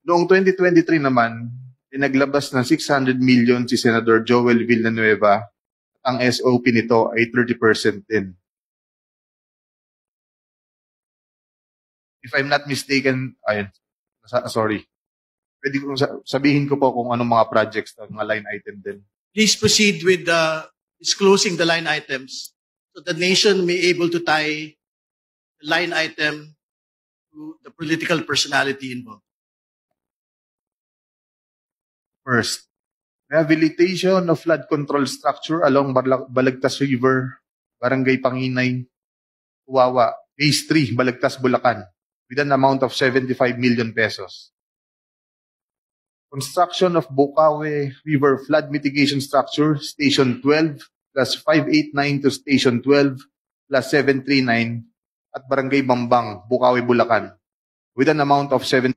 Noong 2023 naman, naglabas ng 600 million si Senador Joel Villanueva. Ang SOP nito ay 30% din. If I'm not mistaken, sorry. Pwede ko sabihin ko po kung anong mga projects ng mga line item din. Please proceed with disclosing the line items so the nation may able to tie the line item to the political personality involved. First, rehabilitation of flood control structure along Balagtas River, Barangay Panginay, Huwawa, Phase 3, Balagtas, Bulacan, with an amount of 75 million pesos. Construction of Bocaue River Flood Mitigation Structure, Station 12, plus 589 to Station 12, plus 739, at Barangay Bambang, Bocaue, Bulacan, with an amount of 7